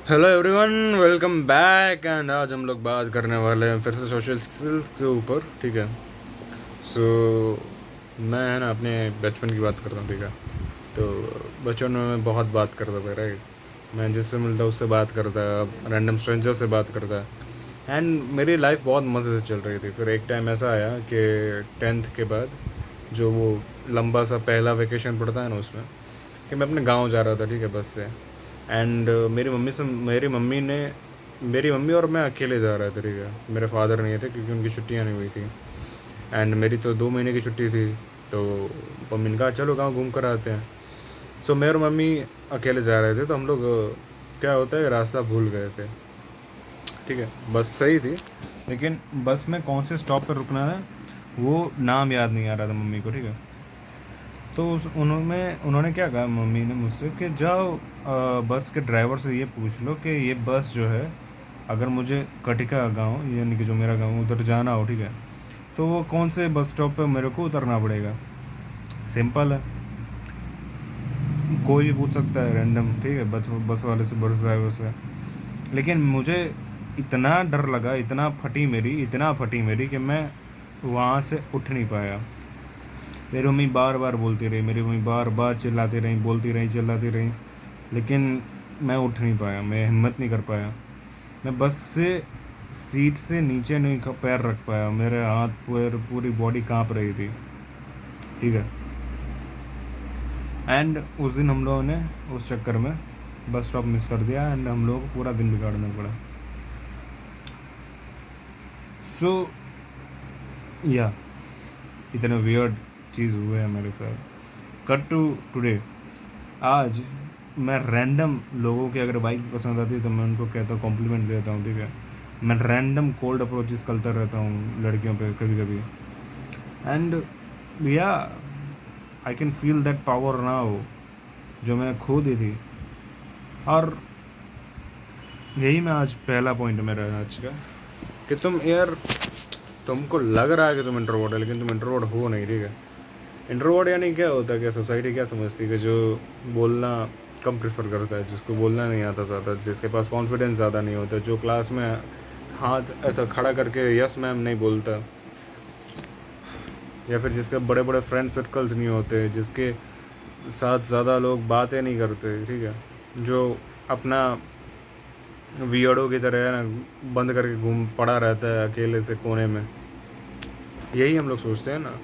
Hello everyone, welcome back. And आज हम लोग बात करने वाले हैं फिर से सोशल स्किल्स के ऊपर। ठीक है। सो मैं है ना अपने बचपन की बात करता हूँ। ठीक है। तो बचपन में मैं बहुत बात करता था, राइट। मैं जिससे मिलता उससे बात करता, रैंडम स्ट्रेंजर से बात करता। एंड मेरी लाइफ बहुत मज़े से चल रही थी। फिर एक टाइम ऐसा आया कि टेंथ के बाद जो वो लंबा सा पहला वेकेशन पड़ता है ना, उसमें कि मैं अपने गांव जा रहा था, ठीक है, बस से। एंड मेरी मम्मी और मैं अकेले जा रहे थे, ठीक है। मेरे फादर नहीं थे क्योंकि उनकी छुट्टियां नहीं हुई थी। एंड मेरी तो 2 महीने की छुट्टी थी। तो मम्मी ने कहा चलो गांव घूम कर आते हैं। सो मैं और मम्मी अकेले जा रहे थे, तो हम लोग क्या होता है, रास्ता भूल गए थे। ठीक है। बस सही थी, लेकिन बस में कौन से स्टॉप पर रुकना है वो नाम याद नहीं आ रहा था मम्मी को। ठीक है। तो उस उन्होंने क्या कहा मम्मी ने मुझसे कि जाओ बस के ड्राइवर से ये पूछ लो कि ये बस जो है, अगर मुझे कटिका गांव यानी कि जो मेरा गांव उधर जाना हो, ठीक है, तो वो कौन से बस स्टॉप पे मेरे को उतरना पड़ेगा। सिंपल है, कोई भी पूछ सकता है रैंडम, ठीक है, बस बस वाले से, बस ड्राइवर से। लेकिन मुझे इतना डर लगा, इतना फटी मेरी कि मैं वहाँ से उठ नहीं पाया। मेरी मम्मी बार बार बोलती रही, मेरी मम्मी बार बार चिल्लाती रही, बोलती रही, चिल्लाती रही, लेकिन मैं उठ नहीं पाया, मैं हिम्मत नहीं कर पाया। मैं बस से सीट से नीचे नहीं पैर रख पाया, मेरे हाथ पैर पूरी बॉडी कांप रही थी। ठीक है। एंड उस दिन हम लोगों ने उस चक्कर में बस स्टॉप मिस कर दिया, एंड हम लोगों को पूरा दिन बिगाड़ना पड़ा। सो या इतने वियर्ड चीज़ हुए हैं मेरे साथ। Cut to today. आज मैं रैंडम लोगों की अगर बाइक पसंद आती है तो मैं उनको कहता हूँ, कॉम्प्लीमेंट देता हूँ। ठीक है। मैं रैंडम कोल्ड अप्रोचेस करता रहता हूँ लड़कियों पे कभी कभी। एंड या I can feel that power now जो मैंने खो दी थी। और यही मैं आज पहला पॉइंट मेरा आज का, कि तुम यार, तुमको लग रहा है कि तुम इंट्रोवर्ट है, लेकिन तुम इंट्रोवर्ट हो नहीं। ठीक है। इंट्रोवर्ट यानी क्या होता है, क्या सोसाइटी क्या समझती है कि जो बोलना कम प्रेफर करता है, जिसको बोलना नहीं आता ज़्यादा, जिसके पास कॉन्फिडेंस ज़्यादा नहीं होता, जो क्लास में हाथ ऐसा खड़ा करके यस मैम नहीं बोलता, या फिर जिसके बड़े बड़े फ्रेंड सर्कल्स नहीं होते, जिसके साथ ज़्यादा लोग बातें नहीं करते। ठीक है। जो अपना वियर्डो की तरह है ना, बंद करके घूम पड़ा रहता है अकेले से कोने में। यही हम लोग सोचते हैं ना,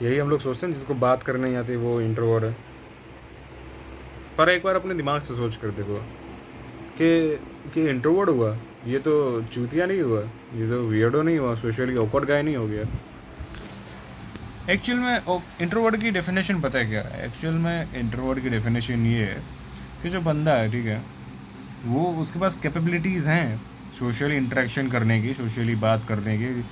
यही हम लोग सोचते हैं जिसको बात करने नहीं आती वो इंट्रोवर्ट है। पर एक बार अपने दिमाग से सोच कर देखो कि इंट्रोवर्ट हुआ, ये तो चूतिया नहीं हुआ, ये तो वियर्डो नहीं हुआ, सोशली ऑकवर्ड गाय नहीं हो गया। एक्चुअल में इंट्रोवर्ट की डेफिनेशन पता है क्या है? एक्चुअल में इंट्रोवर्ट की डेफिनेशन ये है कि जो बंदा है, ठीक है, वो उसके पास कैपेबिलिटीज़ हैं सोशली इंटरेक्शन करने की, सोशली बात करने की,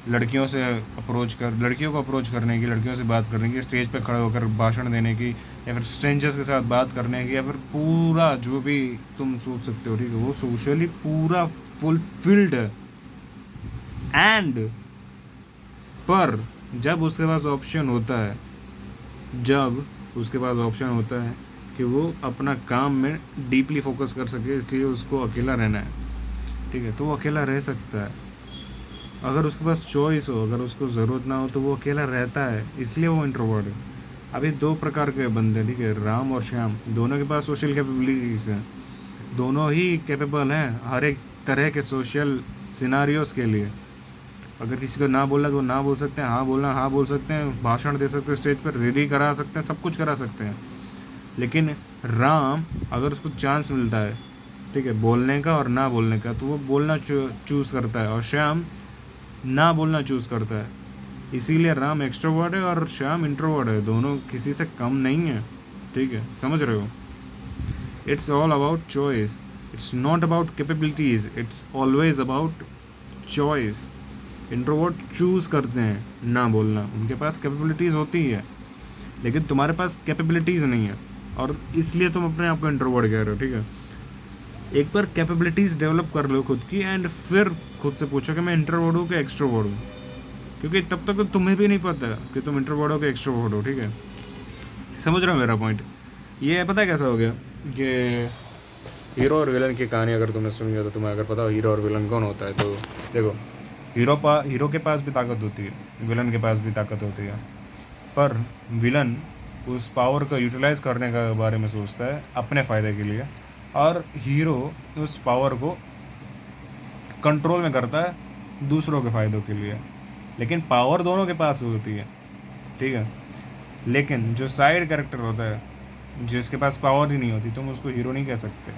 लड़कियों को अप्रोच करने की, लड़कियों से बात करने की, स्टेज पे खड़े होकर भाषण देने की, या फिर स्ट्रेंजर्स के साथ बात करने की, या फिर पूरा जो भी तुम सोच सकते हो, ठीक है, वो सोशली पूरा फुलफिल्ड है। एंड पर जब उसके पास ऑप्शन होता है, जब उसके पास ऑप्शन होता है कि वो अपना काम में डीपली फोकस कर सके, इसलिए उसको अकेला रहना है, ठीक है, तो वो अकेला रह सकता है। अगर उसके पास चॉइस हो, अगर उसको ज़रूरत ना हो, तो वो अकेला रहता है, इसलिए वो इंट्रोवर्ट है। अभी दो प्रकार के बंदे, ठीक है, राम और श्याम, दोनों के पास सोशल कैपेबिलिटीज़ हैं, दोनों ही कैपेबल हैं हर एक तरह के सोशल सिनारियोस के लिए। अगर किसी को ना बोलना तो वो ना बोल सकते हैं, हाँ बोलना हाँ बोल सकते हैं, भाषण दे सकते हैं, स्टेज पर रैली करा सकते हैं, सब कुछ करा सकते हैं। लेकिन राम, अगर उसको चांस मिलता है, ठीक है, बोलने का और ना बोलने का, तो वो बोलना चूज़ करता है, और श्याम ना बोलना चूज़ करता है। इसीलिए राम एक्सट्रोवर्ट है और श्याम इंट्रोवर्ट है, दोनों किसी से कम नहीं है। ठीक है, समझ रहे हो? It's all about choice, it's not about capabilities, it's always about choice. Introvert choose करते हैं ना बोलना, उनके पास कैपेबिलिटीज़ होती है, लेकिन तुम्हारे पास कैपेबिलिटीज़ नहीं है, और इसलिए तुम अपने आप को इंट्रोवर्ट कह रहे हो। ठीक है। एक बार कैपेबिलिटीज़ डेवलप कर लो खुद की, एंड फिर खुद से पूछो कि मैं इंट्रोवर्ट हूँ कि एक्सट्रोवर्ट हूँ, क्योंकि तब तक तो तुम्हें भी नहीं पता कि तुम इंट्रोवर्ट हो कि एक्सट्रोवर्ट हो। ठीक है। समझ रहे हो मेरा पॉइंट? ये पता है कैसा हो गया कि हीरो और विलन की कहानी अगर तुमने सुनी हो तो तुम्हें अगर पता हो हीरो और विलन कौन होता है, तो देखो, हीरो के पास भी ताकत होती है, विलन के पास भी ताकत होती है, पर विलन उस पावर को यूटिलाइज करने का बारे में सोचता है अपने फ़ायदे के लिए, और हीरो उस पावर को कंट्रोल में करता है दूसरों के फ़ायदों के लिए। लेकिन पावर दोनों के पास होती है, ठीक है, लेकिन जो साइड कैरेक्टर होता है जिसके पास पावर ही नहीं होती, तुम उसको हीरो नहीं कह सकते।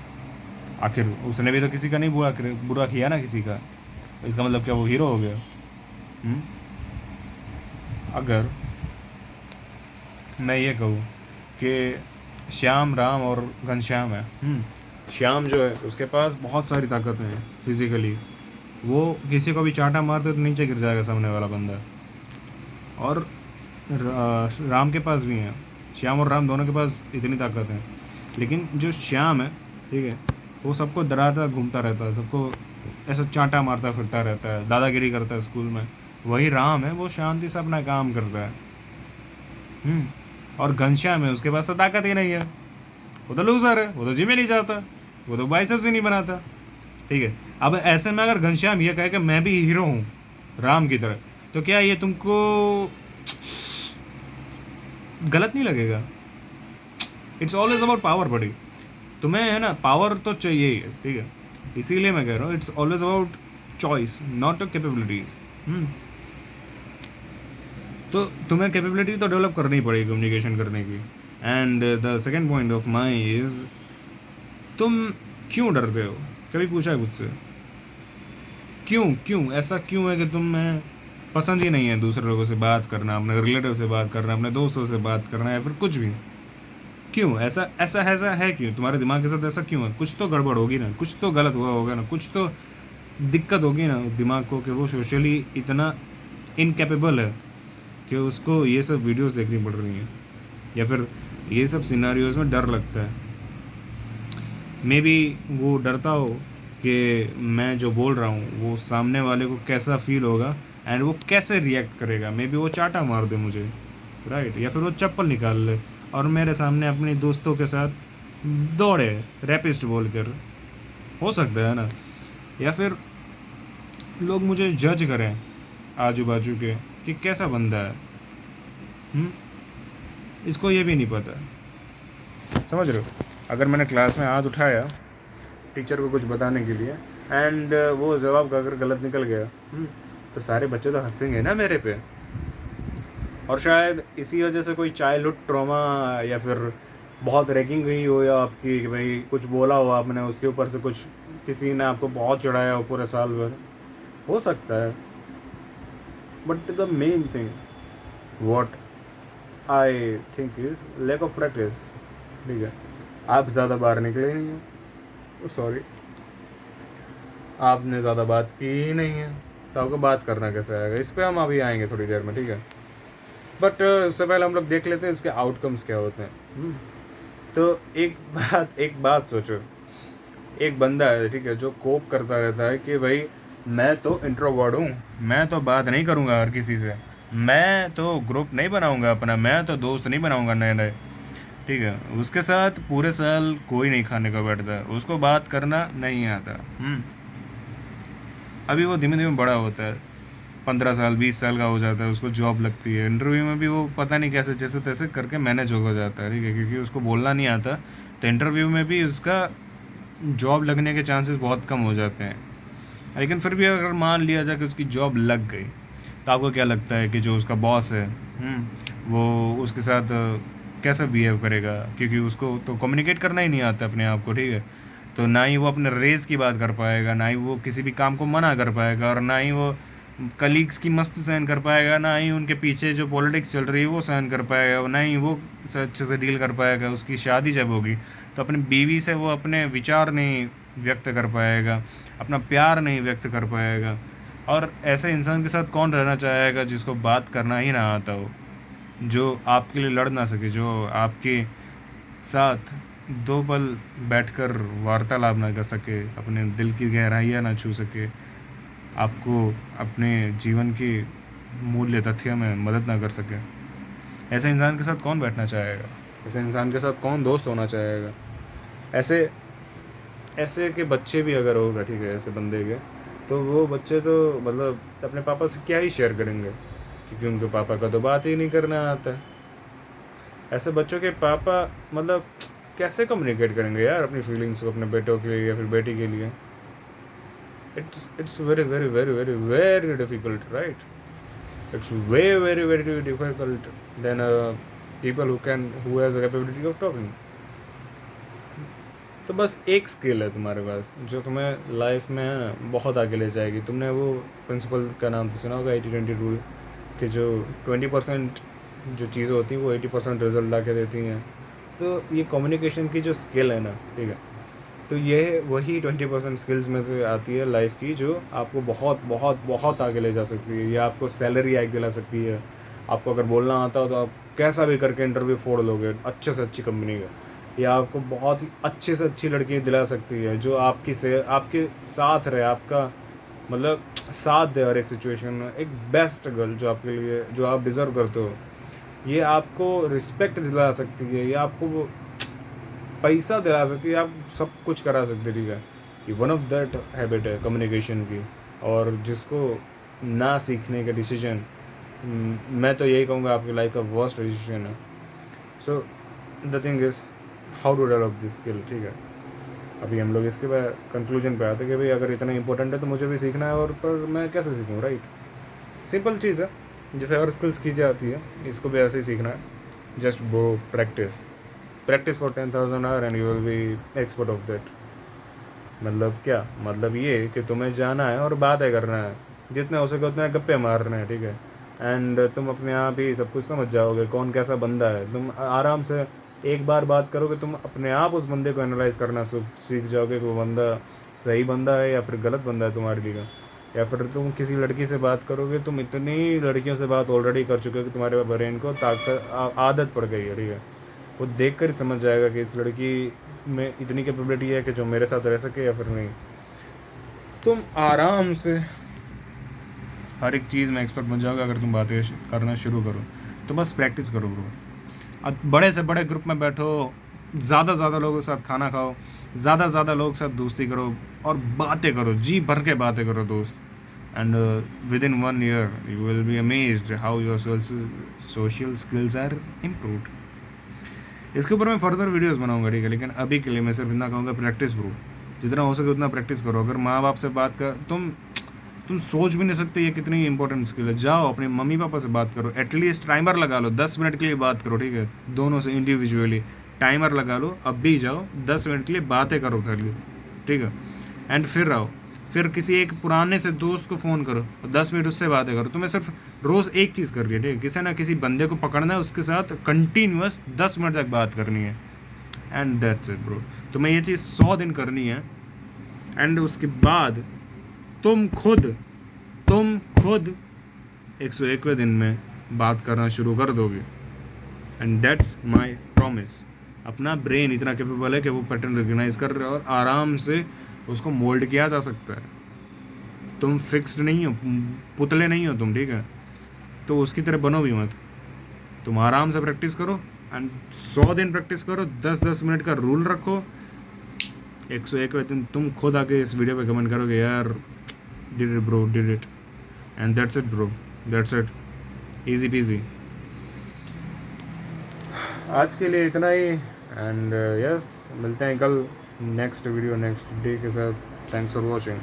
आखिर उसने भी तो किसी का नहीं बुरा किया ना किसी का, इसका मतलब क्या वो हीरो हो गया? हुँ? अगर मैं ये कहूँ कि श्याम, राम और घनश्याम है, श्याम जो है उसके पास बहुत सारी ताकतें हैं फिजिकली, वो किसी को भी चांटा मारते तो नीचे गिर जाएगा सामने वाला बंदा। और राम के पास भी हैं, श्याम और राम दोनों के पास इतनी ताकत है, लेकिन जो श्याम है, ठीक है, वो सबको डराता घूमता रहता है, सबको ऐसा चांटा मारता फिरता रहता है, दादागिरी करता है स्कूल में। वही राम है, वो शांति से अपना काम करता है। और घनश्याम है, उसके पास तो ताकत ही नहीं है, वो तो लूज़र है, वो तो जिम ही नहीं जाता, वो तो बाइसेप्स ही नहीं बनाता, ठीक है। अब ऐसे में अगर घनश्याम ये कहे कि मैं भी हीरो हूँ राम की तरह, तो क्या ये तुमको गलत नहीं लगेगा? इट्स ऑलवेज अबाउट पावर बड़ी, तुम्हें है ना पावर तो चाहिए ही है, ठीक है, इसीलिए मैं कह रहा हूँ it's always about choice not capabilities. तो तुम्हें कैपेबिलिटी तो डेवलप करनी पड़ेगी कम्युनिकेशन करने की। And the second point of my is, तुम क्यों डरते हो? कभी पूछा है मुझसे क्यों ऐसा क्यों है कि तुम्हें पसंद ही नहीं है दूसरे लोगों से बात करना, अपने रिलेटिव से बात करना, अपने दोस्तों से बात करना, या फिर कुछ भी? क्यों ऐसा है? क्यों तुम्हारे दिमाग के साथ ऐसा क्यों है? कुछ तो गड़बड़ होगी ना, कुछ तो गलत हुआ होगा ना, कुछ तो दिक्कत होगी ना दिमाग को कि वो सोशली इतना इनकेपेबल है कि उसको ये सब वीडियोस देखनी पड़ रही हैं, या फिर ये सब सिनारियोज में डर लगता है। मे बी वो डरता हो कि मैं जो बोल रहा हूँ वो सामने वाले को कैसा फील होगा एंड वो कैसे रिएक्ट करेगा। मे बी वो चाटा मार दे मुझे, राइट, या फिर वो चप्पल निकाल ले और मेरे सामने अपने दोस्तों के साथ दौड़े रैपिस्ट बोल कर, हो सकता है ना। या फिर लोग मुझे जज करें आजू बाजू के कि कैसा बंदा है, इसको ये भी नहीं पता, समझ रहे हो? अगर मैंने क्लास में हाथ उठाया टीचर को कुछ बताने के लिए एंड वो जवाब का अगर गलत निकल गया, तो सारे बच्चे तो हंसेंगे ना मेरे पे। और शायद इसी वजह से कोई चाइल्डहुड ट्रॉमा या फिर बहुत रैगिंग हुई हो, या आपकी कि भाई कुछ बोला हो आपने, उसके ऊपर से कुछ किसी ने आपको बहुत चढ़ाया हो पूरे साल भर, हो सकता है। But the main thing what I think is lack of practice, ठीक है। आप ज़्यादा बाहर निकले ही नहीं हो, सॉरी, आपने ज़्यादा बात की ही नहीं है, तो आपको बात करना कैसे आएगा? इस पर हम अभी आएंगे थोड़ी देर में, ठीक है। बट उससे पहले हम लोग देख लेते हैं इसके आउटकम्स क्या होते हैं। तो एक बात सोचो, एक बंदा है, ठीक है, जो कोप करता रहता है कि भाई मैं तो इंट्रोवर्ट हूँ, मैं तो बात नहीं करूँगा हर किसी से, मैं तो ग्रुप नहीं बनाऊँगा अपना, मैं तो दोस्त नहीं बनाऊँगा नए नए, ठीक है। उसके साथ पूरे साल कोई नहीं खाने को बैठता, उसको बात करना नहीं आता। अभी वो धीमे धीमे बड़ा होता है, 15 साल 20 साल का हो जाता है, उसको जॉब लगती है, इंटरव्यू में भी वो पता नहीं कैसे जैसे तैसे करके मैनेज हो जाता है, ठीक है, क्योंकि उसको बोलना नहीं आता, तो इंटरव्यू में भी उसका जॉब लगने के चांसेस बहुत कम हो जाते हैं। लेकिन फिर भी अगर मान लिया जाए कि उसकी जॉब लग गई, तो आपको क्या लगता है कि जो उसका बॉस है वो उसके साथ कैसे बिहेव करेगा? क्योंकि उसको तो कम्युनिकेट करना ही नहीं आता अपने आप को, ठीक है, तो ना ही वो अपने रेस की बात कर पाएगा, ना ही वो किसी भी काम को मना कर पाएगा, और ना ही वो कलीग्स की मस्ती सहन कर पाएगा, ना ही उनके पीछे जो पॉलिटिक्स चल रही है वो सहन कर पाएगा, ना ही वो अच्छे से डील कर पाएगा। उसकी शादी जब होगी तो अपनी बीवी से वो अपने विचार नहीं व्यक्त कर पाएगा, अपना प्यार नहीं व्यक्त कर पाएगा। और ऐसे इंसान के साथ कौन रहना चाहेगा जिसको बात करना ही ना आता हो, जो आपके लिए लड़ ना सके, जो आपके साथ दो पल बैठकर वार्तालाप ना कर सके, अपने दिल की गहराइयाँ ना छू सके, आपको अपने जीवन के मूल्य तथ्य में मदद ना कर सके। ऐसे इंसान के साथ कौन बैठना चाहेगा? ऐसे इंसान के साथ कौन दोस्त होना चाहेगा? ऐसे ऐसे के बच्चे भी अगर होगा, ठीक है, ऐसे बंदे के, तो वो बच्चे तो मतलब अपने पापा से क्या ही शेयर करेंगे, क्योंकि उनके पापा का तो बात ही नहीं करना आता है। ऐसे बच्चों के पापा मतलब कैसे कम्युनिकेट करेंगे यार अपनी फीलिंग्स को अपने बेटों के लिए या फिर बेटी के लिए? It's very very very very very difficult, right? It's way very very difficult than people who has a capability of talking. तो बस एक स्किल है तुम्हारे पास जो तुम्हें लाइफ में बहुत आगे ले जाएगी। तुमने वो प्रिंसिपल का नाम तो सुना होगा, 80-20 रूल, कि जो 20% जो चीज़ें होती हैं वो 80% रिजल्ट ला के देती हैं। तो ये कम्युनिकेशन की जो स्किल है ना, ठीक है, तो ये वही 20% स्किल्स में से आती है लाइफ की, जो आपको बहुत बहुत बहुत आगे ले जा सकती है। या आपको सैलरी हाइक दिला सकती है। आपको अगर बोलना आता हो तो आप कैसा भी करके इंटरव्यू फोड़ लोगे अच्छे से अच्छी कंपनी का। या आपको बहुत ही अच्छे से अच्छी लड़की दिला सकती है जो आपके साथ रहे, आपका मतलब साथ दे हर एक सिचुएशन में। एक बेस्ट गर्ल जो आपके लिए, जो आप डिज़र्व करते हो। ये आपको रिस्पेक्ट दिला सकती है, या आपको पैसा दिला सकती है, आप सब कुछ करा सकते, ठीक है। ये वन ऑफ दैट हैबिट है कम्युनिकेशन की। और जिसको ना सीखने का डिसीजन, मैं तो यही कहूँगा आपकी लाइफ का वर्स्ट डिसीजन है। So the thing is how to develop this skill, ठीक है। अभी हम लोग इसके बाद कंक्लूजन पे आते कि भाई अगर इतना इंपॉर्टेंट है तो मुझे भी सीखना है, और पर मैं कैसे सीखूँ, राइट? सिंपल चीज़ है, जैसे हर स्किल्स की जाती है, इसको भी ऐसे ही सीखना है। Just go practice for 10,000 our and you will B expert of that. मतलब क्या? मतलब ये कि तुम्हें जाना है और बातें करना है, जितने हो सके उतने गप्पे मारने हैं, ठीक है। एंड तुम अपने आप ही सब कुछ समझ जाओगे कौन कैसा बंदा है। तुम आराम से एक बार बात करोगे, तुम अपने आप उस बंदे को एनालाइज करना सीख जाओगे कि वो बंदा सही बंदा है या फिर गलत बंदा है तुम्हारे लिए। या फिर तुम किसी लड़की से बात करोगे, तुम इतनी लड़कियों से बात ऑलरेडी कर चुके हो कि तुम्हारे ब्रेन को आदत पड़ गई है, ठीक है। वो देख कर ही समझ जाएगा कि इस लड़की में इतनी कैपेबिलिटी है कि जो मेरे साथ रह सके या फिर नहीं। तुम आराम से हर एक चीज़ में एक्सपर्ट बन जाओगे अगर तुम बातें करना शुरू करो। तो बस प्रैक्टिस करो ब्रो। अब बड़े से बड़े ग्रुप में बैठो, ज़्यादा लोगों के साथ खाना खाओ, ज़्यादा लोगों के साथ दोस्ती करो और बातें करो, जी भर के बातें करो दोस्त। And within 1 year you will be amazed how your social skills are improved. इसके ऊपर मैं फर्दर वीडियोस बनाऊंगा, ठीक है। लेकिन अभी के लिए मैं सिर्फ इतना कहूँगा, प्रैक्टिस ब्रो। जितना हो सके उतना प्रैक्टिस करो। अगर माँ बाप से बात कर, तुम सोच भी नहीं सकते ये कितनी इंपॉर्टेंट स्किल है। जाओ अपने मम्मी पापा से बात करो, एटलीस्ट टाइमर लगा लो, 10 मिनट के लिए बात करो, ठीक है। दोनों से इंडिविजुअली टाइमर लगा लो, अब भी जाओ 10 मिनट के लिए बातें करो खाली, ठीक है। एंड फिर आओ, फिर किसी एक पुराने से दोस्त को फ़ोन करो और 10 मिनट उससे बातें करो। तुम्हें सिर्फ रोज़ एक चीज़ करनी है, ठीक है। किसी ना किसी बंदे को पकड़ना है, उसके साथ कंटिन्यूस 10 मिनट तक बात करनी है। And that's it bro. तुम्हें ये चीज़ 100 दिन करनी है। एंड उसके बाद तुम खुद 101वें दिन में बात करना शुरू कर दोगे। And that's my promise. अपना ब्रेन इतना कैपेबल है कि वो पैटर्न रिकग्नाइज कर रहे हो और आराम से उसको मोल्ड किया जा सकता है। तुम फिक्स्ड नहीं हो, पुतले नहीं हो तुम, ठीक है। तो उसकी तरह बनो भी मत। तुम आराम से प्रैक्टिस करो एंड 100 दिन प्रैक्टिस करो, 10-10 मिनट का रूल रखो। 101वें दिन तुम खुद आके इस वीडियो पे कमेंट करोगे, यार did it bro, did it. And that's it bro, that's it, easy PG. आज के लिए इतना ही। एंड यस, मिलते हैं कल नेक्स्ट वीडियो नेक्स्ट डे के साथ। Thanks for watching.